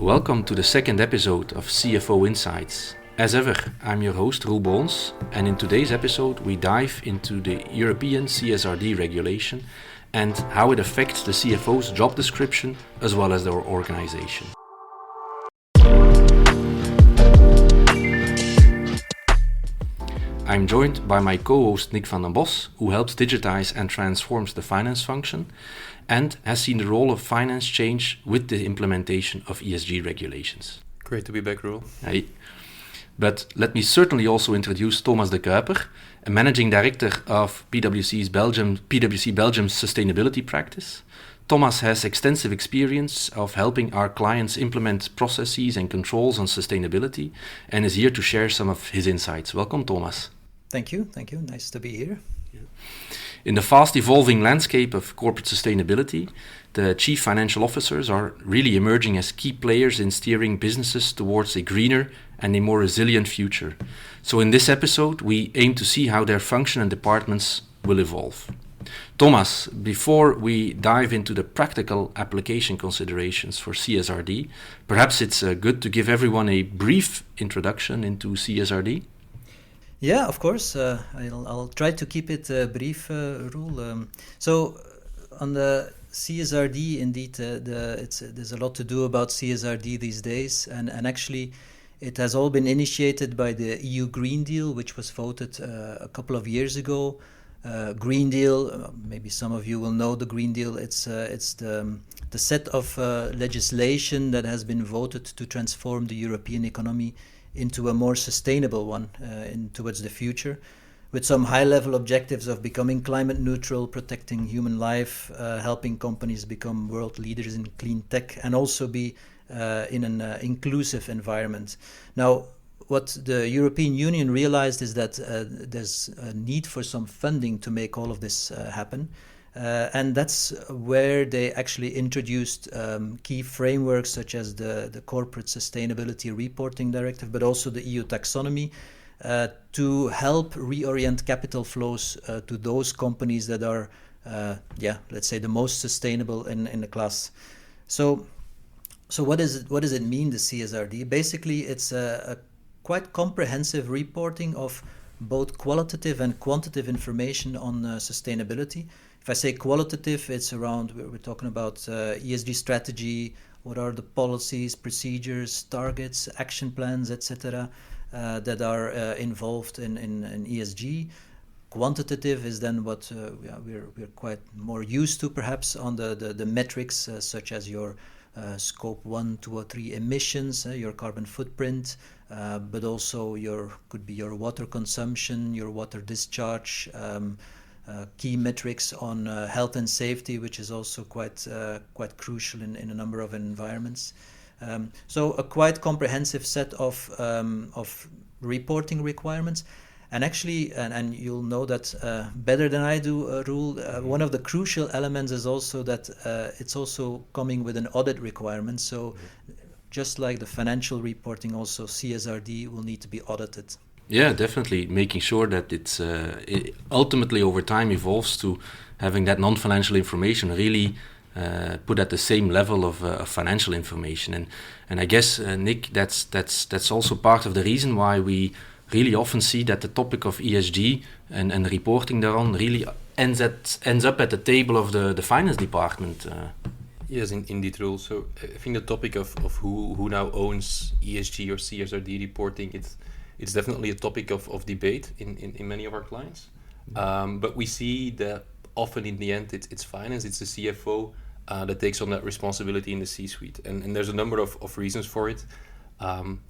Welcome to the second episode of CFO Insights. As ever, I'm your host Roel Boons, and in today's episode we dive into the European CSRD regulation and how it affects the CFO's job description as well as their organization. I'm joined by my co-host Nick van den Bos, who helps digitize and transforms the finance function and has seen the role of finance change with the implementation of ESG regulations. Great to be back, Roel. Hey. But let me certainly also introduce Thomas de Kuiper, a managing director of PwC Belgium's sustainability practice. Thomas has extensive experience of helping our clients implement processes and controls on sustainability and is here to share some of his insights. Welcome, Thomas. Thank you. Nice to be here. In the fast evolving landscape of corporate sustainability, the chief financial officers are really emerging as key players in steering businesses towards a greener and a more resilient future. So in this episode, we aim to see how their function and departments will evolve. Thomas, before we dive into the practical application considerations for CSRD, perhaps it's good to give everyone a brief introduction into CSRD. Yeah, of course. I'll try to keep it brief, Roel. So on the CSRD, indeed, there's a lot to do about CSRD these days, and actually it has all been initiated by the EU Green Deal, which was voted a couple of years ago. Green Deal, maybe some of you will know the Green Deal. It's the set of legislation that has been voted to transform the European economy into a more sustainable one towards the future, with some high-level objectives of becoming climate neutral, protecting human life, helping companies become world leaders in clean tech, and also be in an inclusive environment. Now, what the European Union realized is that there's a need for some funding to make all of this happen. And that's where they actually introduced key frameworks such as the Corporate Sustainability Reporting Directive, but also the EU Taxonomy, to help reorient capital flows to those companies that are, let's say, the most sustainable in the class. So what does it mean, the CSRD? Basically, it's a quite comprehensive reporting of both qualitative and quantitative information on sustainability. If I say qualitative, it's around, we're talking about ESG strategy, what are the policies, procedures, targets, action plans, etc., that are involved in ESG. Quantitative is then what we're quite more used to, perhaps, on the metrics such as your scope 1, 2, or 3 emissions, your carbon footprint, but also could be your water consumption, your water discharge, key metrics on health and safety, which is also quite crucial in a number of environments. So a quite comprehensive set of reporting requirements. And actually, and you'll know that better than I do, Roel, one of the crucial elements is also that it's also coming with an audit requirement. So just like the financial reporting, also CSRD will need to be audited. Yeah, definitely. Making sure that it ultimately over time evolves to having that non-financial information really put at the same level of financial information. And I guess, Nick, that's also part of the reason why we really often see that the topic of ESG and reporting thereon really ends up at the table of the finance department. Yes, indeed, Roel. So I think the topic of who now owns ESG or CSRD reporting, it's definitely a topic of debate in many of our clients. But we see that often in the end it's finance, it's the CFO that takes on that responsibility in the C-suite. And there's a number of reasons for it.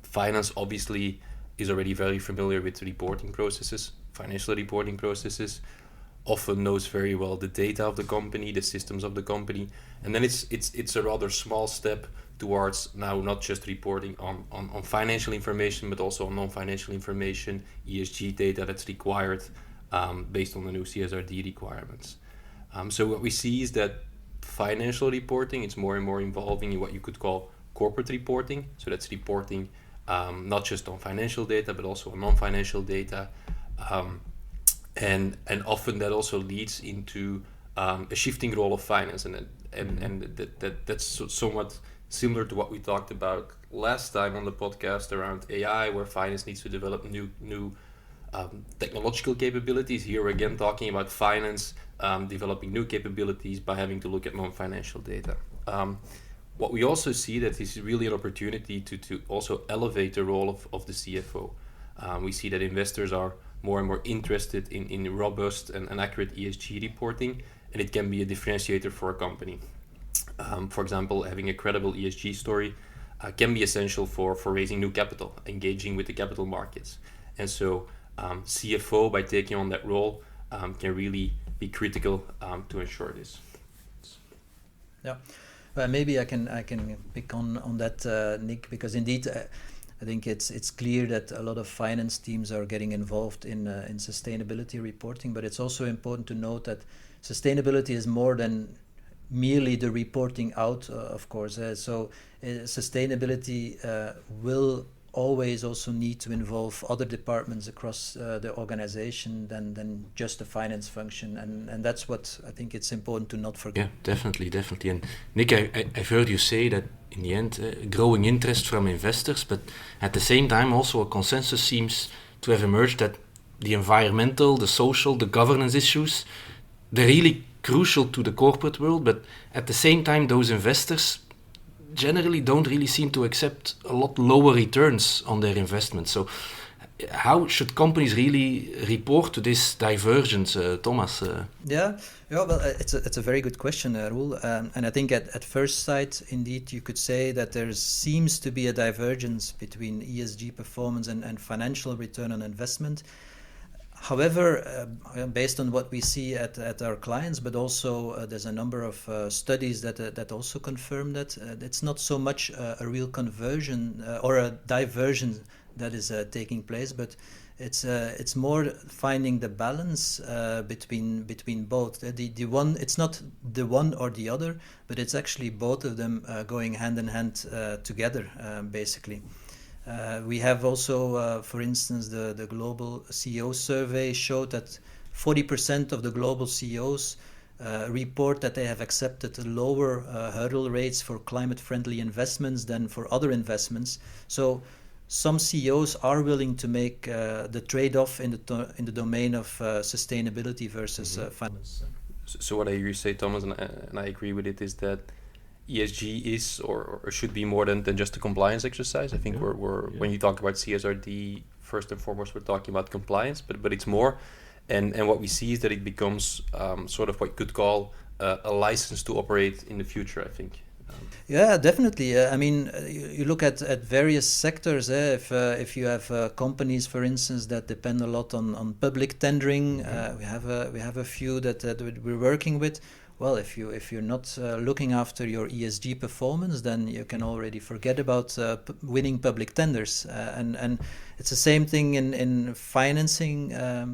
Finance obviously is already very familiar with reporting processes, financial reporting processes, often knows very well the data of the company, the systems of the company. And then it's a rather small step towards now not just reporting on financial information, but also on non-financial information, ESG data that's required based on the new CSRD requirements. So what we see is that financial reporting, it's more and more involving in what you could call corporate reporting. So that's reporting not just on financial data, but also on non-financial data. And often that also leads into a shifting role of finance, and that's somewhat similar to what we talked about last time on the podcast around AI, where finance needs to develop new technological capabilities. Here we're again talking about finance developing new capabilities by having to look at non-financial data. What we also see that this is really an opportunity to also elevate the role of the CFO. We see that investors are more and more interested in robust and accurate ESG reporting, and it can be a differentiator for a company. For example, having a credible ESG story can be essential for raising new capital, engaging with the capital markets. And so CFO, by taking on that role, can really be critical to ensure this. Yeah, well, maybe I can pick on that, Nick, because indeed I think it's clear that a lot of finance teams are getting involved in sustainability reporting, but it's also important to note that sustainability is more than merely the reporting out, of course. Sustainability will always also need to involve other departments across the organization than just the finance function, and that's what I think it's important to not forget. Yeah, definitely. And Nick, I've heard you say that in the end, growing interest from investors, but at the same time also a consensus seems to have emerged that the environmental, the social, the governance issues, they're really crucial to the corporate world, but at the same time those investors generally don't really seem to accept a lot lower returns on their investments. So how should companies really report to this divergence, Thomas? Yeah, well, it's a very good question, Roel. And I think at first sight, indeed, you could say that there seems to be a divergence between ESG performance and financial return on investment. However, based on what we see at our clients, but also there's a number of studies that also confirm that it's not so much a real conversion or a diversion that is taking place, but it's more finding the balance between both. The one, it's not the one or the other, but it's actually both of them going hand in hand together, basically. We have also, for instance, the global CEO survey showed that 40% of the global CEOs report that they have accepted lower hurdle rates for climate-friendly investments than for other investments. So some CEOs are willing to make the trade-off in the domain of sustainability versus finance. So what I hear you say, Thomas, and I agree with it, is that ESG is or should be more than just a compliance exercise. I think when you talk about CSRD, first and foremost, we're talking about compliance, but it's more. And what we see is that it becomes sort of what you could call a license to operate in the future, I think. Yeah, definitely. I mean, you look at various sectors. If you have companies, for instance, that depend a lot on public tendering, we have a few that we're working with. Well, if you're not looking after your ESG performance, then you can already forget about winning public tenders. And it's the same thing in financing. A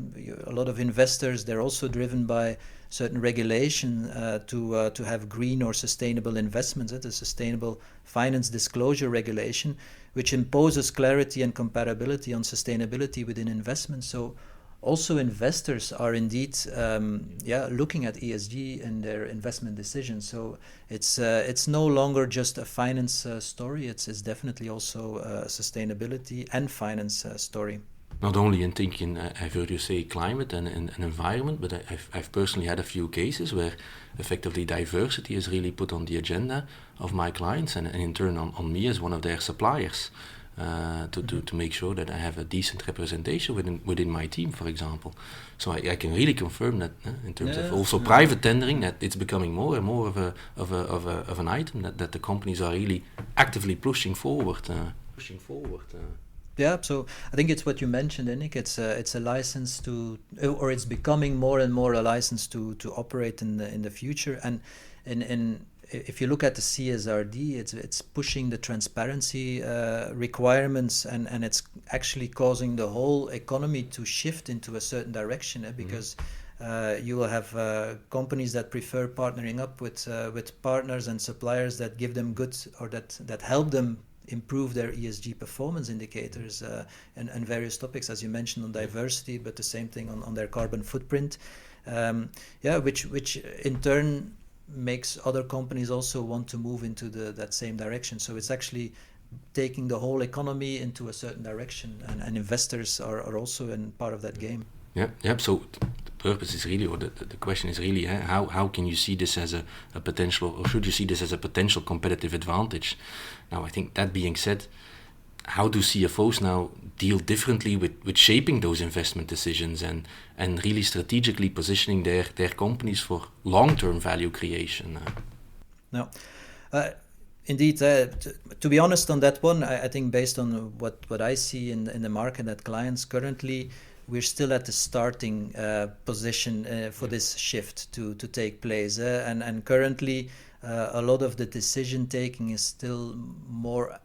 lot of investors, they're also driven by certain regulation to have green or sustainable investments. The Sustainable Finance Disclosure Regulation, which imposes clarity and comparability on sustainability within investments. So also investors are indeed looking at ESG in their investment decisions. So it's no longer just a finance story. It's definitely also a sustainability and finance story. Not only in thinking, I've heard you say climate and environment, but I've personally had a few cases where effectively diversity is really put on the agenda of my clients and in turn on me as one of their suppliers. To make sure that I have a decent representation within my team, for example. So I can really confirm that in terms of also private tendering, that it's becoming more and more of an item that the companies are really actively pushing forward. Yeah, so I think it's what you mentioned, Nick. It's a license to, or it's becoming more and more a license to operate in the future. And if you look at the CSRD, it's pushing the transparency requirements, and it's actually causing the whole economy to shift into a certain direction, because you will have companies that prefer partnering up with partners and suppliers that give them good, or that help them improve their ESG performance indicators and various topics, as you mentioned, on diversity, but the same thing on their carbon footprint. Which in turn makes other companies also want to move into that same direction. So it's actually taking the whole economy into a certain direction, and investors are also in part of that game. Yeah. So the purpose is really, or the question is really, how can you see this as a potential, or should you see this as a potential competitive advantage? Now, I think that being said, how do CFOs now deal differently with shaping those investment decisions and really strategically positioning their companies for long-term value creation? No. Indeed, to be honest on that one, I think based on what I see in the market at clients currently, we're still at the starting position for this shift to take place. And currently, a lot of the decision taking is still more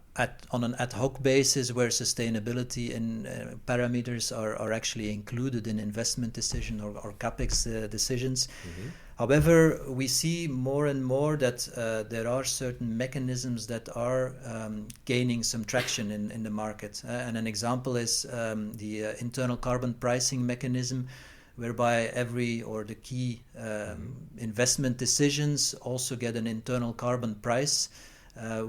on an ad hoc basis, where sustainability and parameters are actually included in investment decision or capex decisions. Mm-hmm. However, we see more and more that there are certain mechanisms that are gaining some traction in the market. And an example is the internal carbon pricing mechanism, whereby the key investment decisions also get an internal carbon price,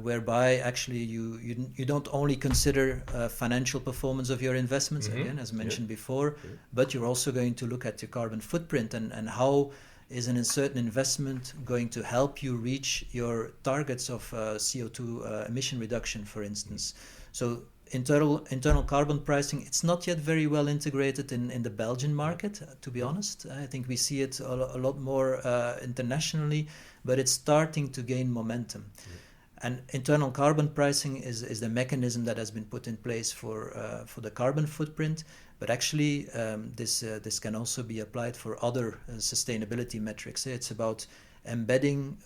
whereby actually you don't only consider financial performance of your investments, mm-hmm. again, as mentioned before, but you're also going to look at your carbon footprint and how is a certain investment going to help you reach your targets of CO2 emission reduction, for instance. So internal carbon pricing, it's not yet very well integrated in the Belgian market, to be honest. I think we see it a lot more internationally, but it's starting to gain momentum. And internal carbon pricing is the mechanism that has been put in place for the carbon footprint. But actually, this can also be applied for other sustainability metrics. It's about embedding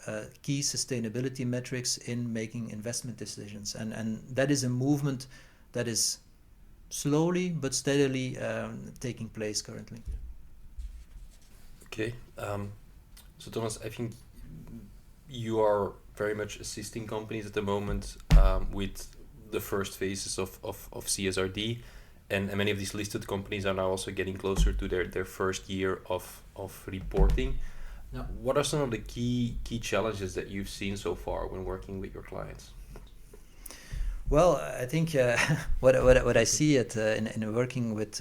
key sustainability metrics in making investment decisions. And that is a movement that is slowly but steadily taking place currently. Okay. So Thomas, I think you are very much assisting companies at the moment with the first phases of CSRD. And many of these listed companies are now also getting closer to their first year of reporting. Yeah. What are some of the key challenges that you've seen so far when working with your clients? Well, I think what I see in working with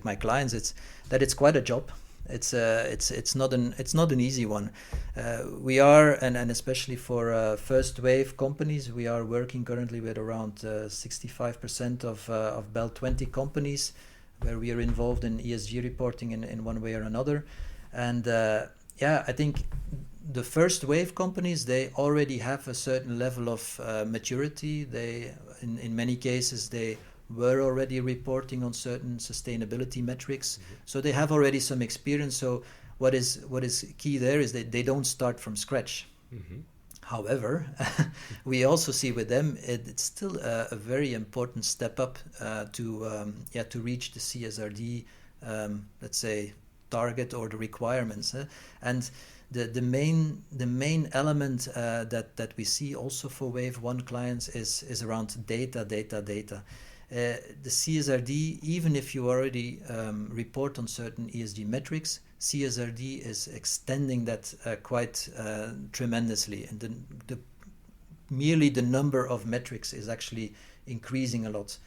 my clients, it's quite a job. It's not an easy one. We are and especially for first wave companies, we are working currently with around 65% of BEL 20 companies, where we are involved in ESG reporting in one way or another. And I think the first wave companies, they already have a certain level of maturity. They in many cases they were already reporting on certain sustainability metrics, mm-hmm. so they have already some experience. So what is key there is that they don't start from scratch. Mm-hmm. However, we also see with them it's still a very important step up to reach the CSRD let's say target or the requirements. And the main element that we see also for Wave 1 clients is around data. The CSRD, even if you already report on certain ESG metrics, CSRD is extending that quite tremendously, and merely the number of metrics is actually increasing a lot.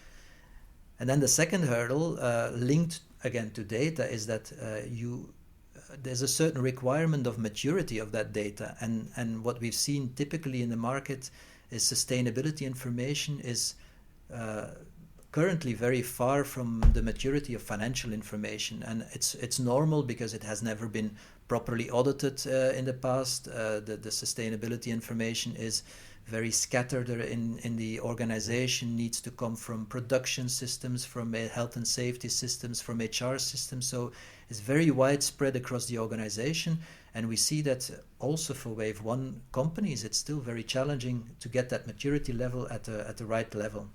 And then the second hurdle, linked again to data, is that there's a certain requirement of maturity of that data, and what we've seen typically in the market is sustainability information is currently very far from the maturity of financial information, and it's normal because it has never been properly audited in the past. The sustainability information is very scattered in the organization, needs to come from production systems, from health and safety systems, from HR systems, so it's very widespread across the organization. And we see that also for Wave 1 companies, it's still very challenging to get that maturity level at the right level.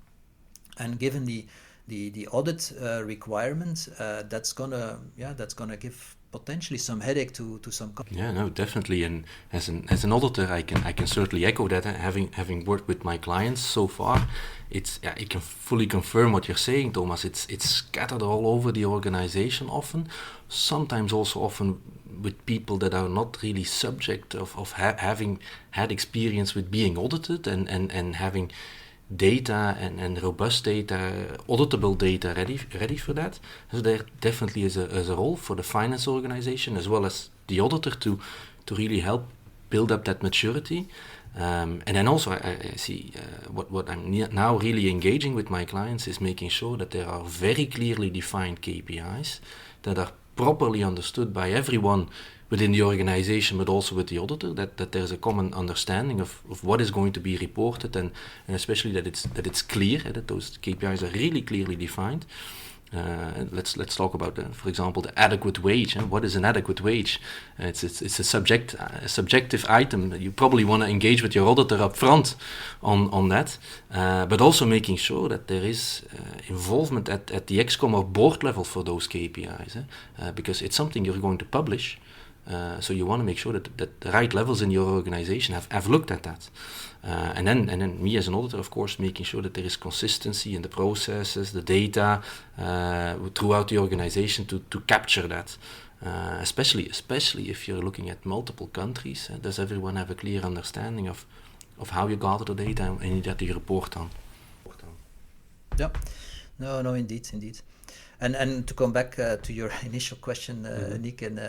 And given the audit requirement, that's gonna give potentially some headache to some companies. Yeah, no, definitely. And as an auditor, I can certainly echo that. Having worked with my clients so far, I can fully confirm what you're saying, Thomas. It's scattered all over the organization often. Sometimes also often with people that are not really subject of having had experience with being audited and having data and robust data, auditable data ready for that. So there definitely is a role for the finance organization as well as the auditor to really help build up that maturity. And then also I see what I'm now really engaging with my clients is making sure that there are very clearly defined KPIs that are properly understood by everyone within the organization, but also with the auditor, that there's a common understanding of what is going to be reported, and especially that it's clear, that those KPIs are really clearly defined. Let's talk about, for example, the adequate wage. What is an adequate wage? It's a subjective item. You probably want to engage with your auditor up front on that, but also making sure that there is involvement at the ExCom or board level for those KPIs, because it's something you're going to publish. So you want to make sure that the right levels in your organization have looked at that. And then me as an auditor, of course, making sure that there is consistency in the processes, the data throughout the organization to capture that. Especially if you're looking at multiple countries, does everyone have a clear understanding of how you gather the data and that you report on? Yeah, no, indeed. And to come back to your initial question, Nick, and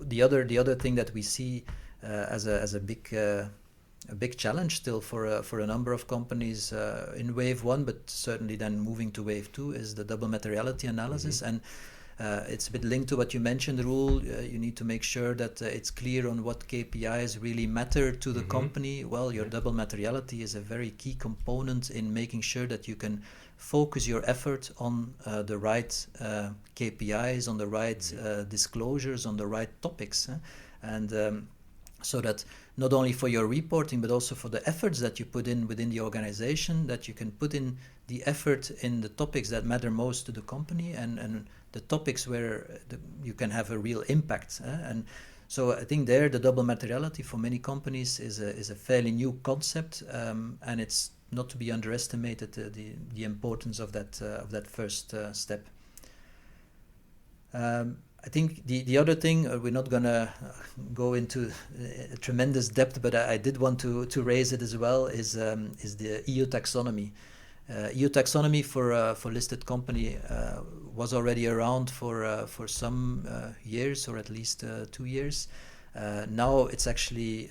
the other thing that we see as a big challenge still for a number of companies in wave 1, but certainly then moving to wave 2, is the double materiality analysis. And it's a bit linked to what you mentioned, Roel. You need to make sure that it's clear on what KPIs really matter to the company. Well, your double materiality is a very key component in making sure that you can focus your effort on the right KPIs, on the right disclosures, on the right topics. And so that not only for your reporting, but also for the efforts that you put in within the organization, that you can put in the effort in the topics that matter most to the company and the topics where you can have a real impact. And so I think there the double materiality for many companies is a fairly new concept, and it's not to be underestimated, the importance of that first step. I think the other thing, we're not going to go into tremendous depth, but I did want to raise it as well, is the EU taxonomy. EU taxonomy for listed company was already around for some years, or at least 2 years. Now it's actually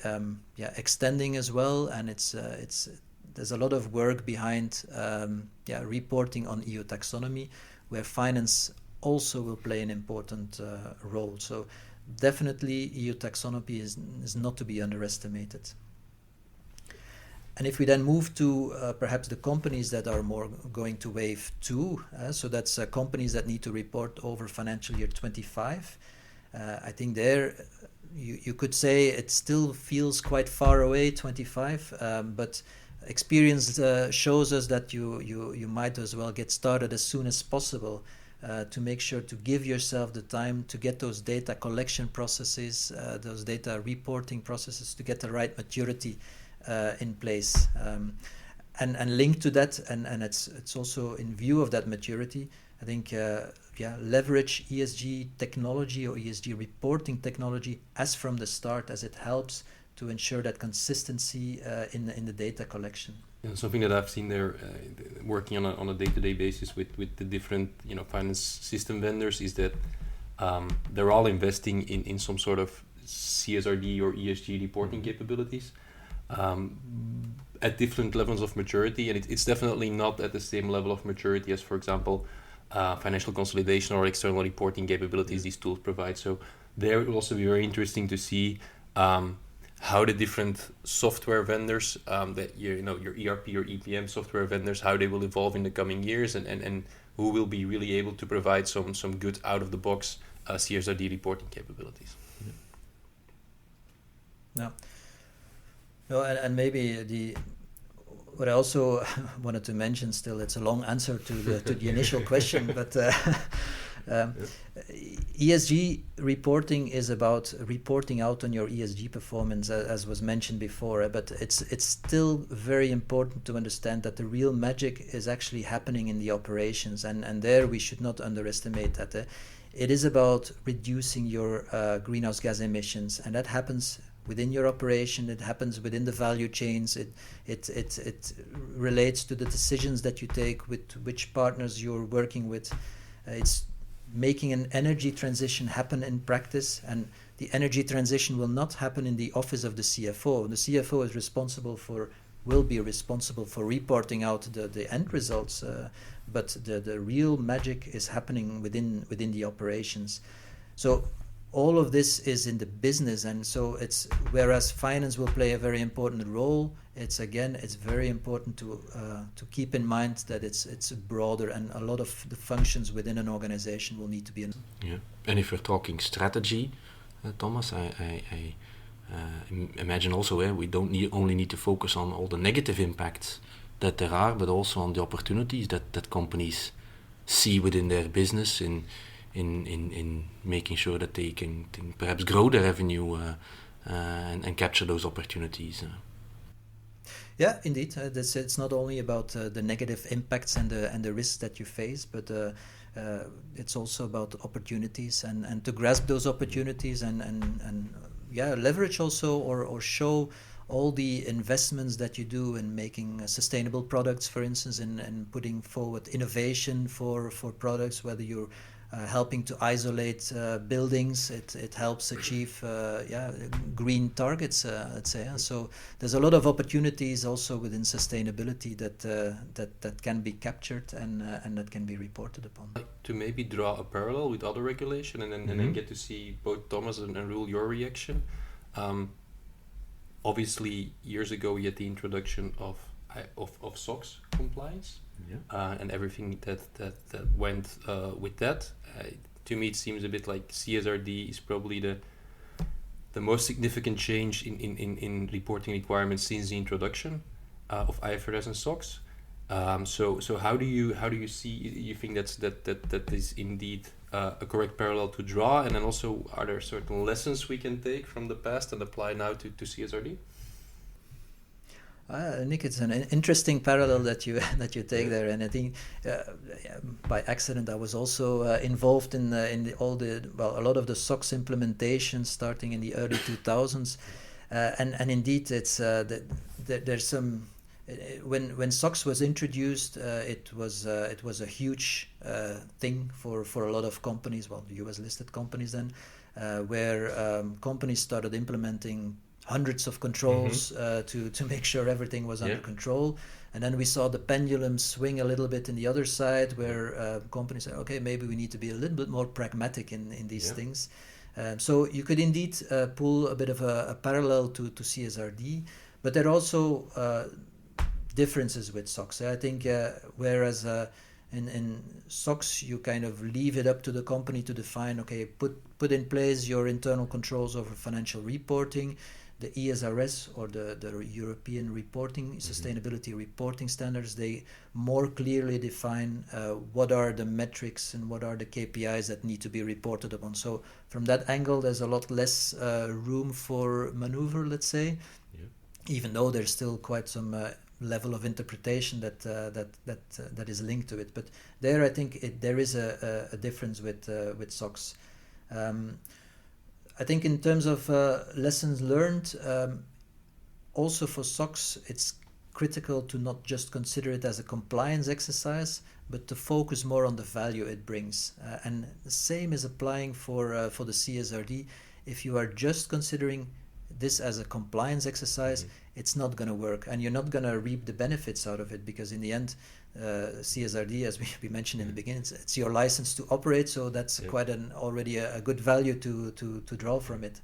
extending as well, and there's a lot of work behind reporting on EU taxonomy, where finance also will play an important role. So definitely EU taxonomy is not to be underestimated. And if we then move to perhaps the companies that are more going to wave 2, so that's companies that need to report over financial year 25. I think there you could say it still feels quite far away, 25, but experience shows us that you might as well get started as soon as possible to make sure to give yourself the time to get those data collection processes, those data reporting processes, to get the right maturity in place, and linked to that, and it's also in view of that maturity, I think leverage ESG technology or ESG reporting technology as from the start, as it helps to ensure that consistency in the data collection. Yeah, something that I've seen there, working on a day-to-day basis with the different finance system vendors, is that they're all investing in some sort of CSRD or ESG reporting capabilities at different levels of maturity, and it's definitely not at the same level of maturity as, for example, financial consolidation or external reporting capabilities these tools provide. So there it will also be very interesting to see how the different software vendors, that your ERP or EPM software vendors, how they will evolve in the coming years, and who will be really able to provide some good out-of-the-box CSRD reporting capabilities. Yeah. No, and maybe what I also wanted to mention, still it's a long answer to the initial question, but ESG reporting is about reporting out on your ESG performance, as was mentioned before, but it's still very important to understand that the real magic is actually happening in the operations, and there we should not underestimate that. it is about reducing your greenhouse gas emissions, and that happens within your operation. It happens within the value chains. It relates to the decisions that you take with which partners you're working with. It's making an energy transition happen in practice, and the energy transition will not happen in the office of the CFO. The CFO will be responsible for reporting out the end results, but the real magic is happening within the operations. So all of this is in the business, and so it's whereas finance will play a very important role. It's very important to keep in mind that it's broader, and a lot of the functions within an organization will need to be in. Yeah, and if we're talking strategy, Thomas, I imagine also we don't only need to focus on all the negative impacts that there are, but also on the opportunities that companies see within their business in making sure that they can perhaps grow their revenue and capture those opportunities. Yeah, indeed. It's not only about the negative impacts and the risks that you face, but it's also about opportunities and to grasp those opportunities and leverage also or show all the investments that you do in making sustainable products, for instance, and putting forward innovation for products, whether you're helping to isolate buildings, it helps achieve green targets, let's say. So there's a lot of opportunities also within sustainability that can be captured and that can be reported upon. To maybe draw a parallel with other regulation and then get to see both Thomas and Roel your reaction. Obviously, years ago we had the introduction of SOX compliance. Yeah. And everything that went with that. To me, it seems a bit like CSRD is probably the most significant change in reporting requirements since the introduction of IFRS and SOX. So how do you see? You think that is indeed a correct parallel to draw, and then also are there certain lessons we can take from the past and apply now to CSRD? Nick, it's an interesting parallel that you take there, and I think by accident I was also involved in a lot of the SOX implementation starting in the early 2000s, and indeed it's there's some when SOX was introduced, it was a huge thing for a lot of companies, the US listed companies then, where companies started implementing hundreds of controls to make sure everything was under control. And then we saw the pendulum swing a little bit in the other side, where companies said, okay, maybe we need to be a little bit more pragmatic in these things. So you could indeed pull a bit of a parallel to CSRD, but there are also differences with SOX. I think whereas in SOX you kind of leave it up to the company to define, okay, put in place your internal controls over financial reporting. The ESRS or the European reporting sustainability reporting standards, they more clearly define what are the metrics and what are the KPIs that need to be reported upon. So from that angle, there's a lot less room for maneuver, let's say, even though there's still quite some level of interpretation that is linked to it. But there, I think there is a difference with SOX. I think in terms of lessons learned, also for SOX, it's critical to not just consider it as a compliance exercise, but to focus more on the value it brings. And the same is applying for the CSRD. If you are just considering this as a compliance exercise, it's not going to work, and you're not going to reap the benefits out of it, because in the end, CSRD, as we mentioned in the beginning, it's your license to operate, so that's quite already a good value to draw from it.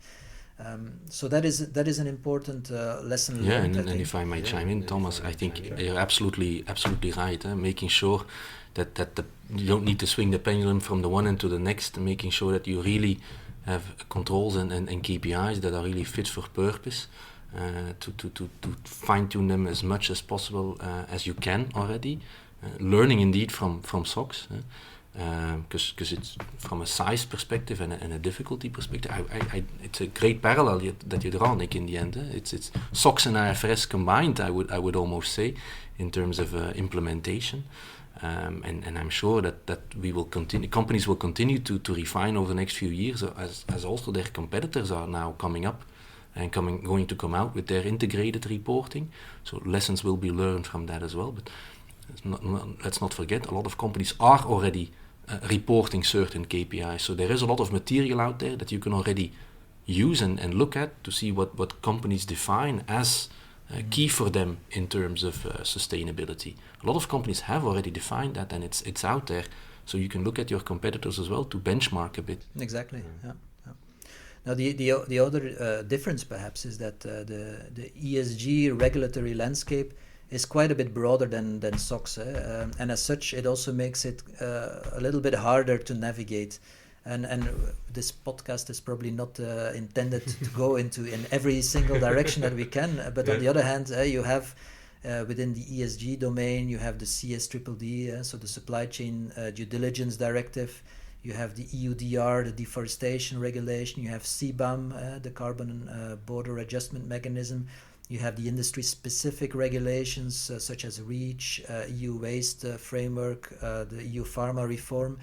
So that is an important lesson learned. And if I might chime in, Thomas, I think you're absolutely right. Making sure that you don't need to swing the pendulum from the one end to the next, making sure that you really have controls and KPIs that are really fit for purpose. To fine-tune them as much as possible as you can already, learning indeed from SOX, because it's from a size perspective and a difficulty perspective. It's a great parallel that you draw, Nick. In the end, it's SOX and IFRS combined. I would almost say, in terms of implementation. And I'm sure that we will continue. Companies will continue to refine over the next few years, as also their competitors are now coming up and going to come out with their integrated reporting. So lessons will be learned from that as well. But let's not forget, a lot of companies are already reporting certain KPIs. So there is a lot of material out there that you can already use and look at to see what companies define as key for them in terms of sustainability. A lot of companies have already defined that, and it's out there. So you can look at your competitors as well to benchmark a bit. Exactly. Yeah. Now the other difference perhaps is that the ESG regulatory landscape is quite a bit broader than SOX, and as such it also makes it a little bit harder to navigate. And this podcast is probably not intended to go in every single direction that we can. But on the other hand, you have within the ESG domain, you have the CSRD, so the Supply Chain Due Diligence Directive. You have the EUDR, the Deforestation Regulation. You have CBAM, the Carbon Border Adjustment Mechanism. You have the industry-specific regulations such as REACH, EU Waste Framework, the EU Pharma Reform,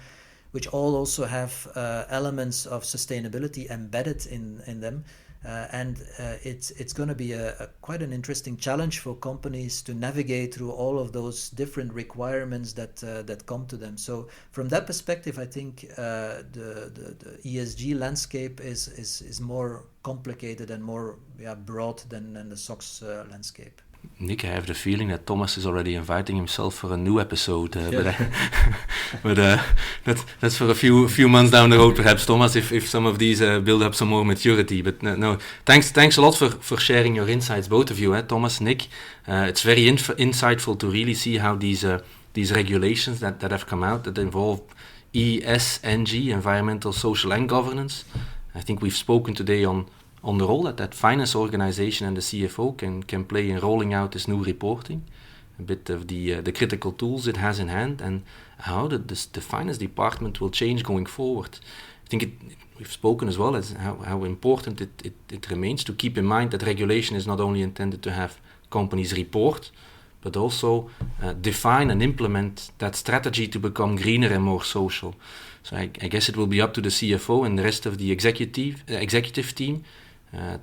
which all also have elements of sustainability embedded in them. And it's going to be quite an interesting challenge for companies to navigate through all of those different requirements that come to them. So from that perspective, I think the ESG landscape is more complicated and more broad than the SOX landscape. Nick, I have the feeling that Thomas is already inviting himself for a new episode, but that's for a few months down the road, perhaps, Thomas, if some of these build up some more maturity. But no, thanks a lot for sharing your insights, both of you, Thomas, Nick. It's very insightful to really see how these regulations that have come out that involve ESG, environmental, social, and governance. I think we've spoken today on the role that finance organization and the CFO can play in rolling out this new reporting, a bit of the critical tools it has in hand, and how the finance department will change going forward. I think we've spoken as well as how important it remains to keep in mind that regulation is not only intended to have companies report, but also define and implement that strategy to become greener and more social. So I guess it will be up to the CFO and the rest of the executive team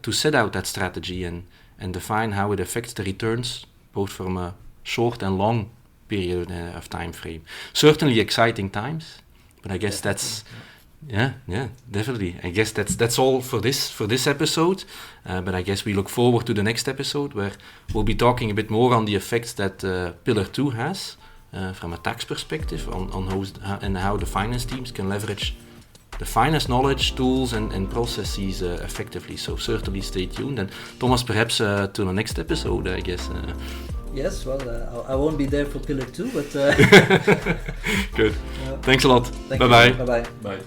to set out that strategy and define how it affects the returns, both from a short and long period of time frame. Certainly exciting times, but I guess that's definitely. I guess that's all for this episode. But I guess we look forward to the next episode where we'll be talking a bit more on the effects that Pillar 2 has from a tax perspective on how the finance teams can leverage the finance knowledge, tools and processes effectively. So certainly stay tuned. And Thomas, perhaps to the next episode, I guess. Yes, well, I won't be there for Pillar 2, but... Good. Thanks a lot. Bye-bye. Bye.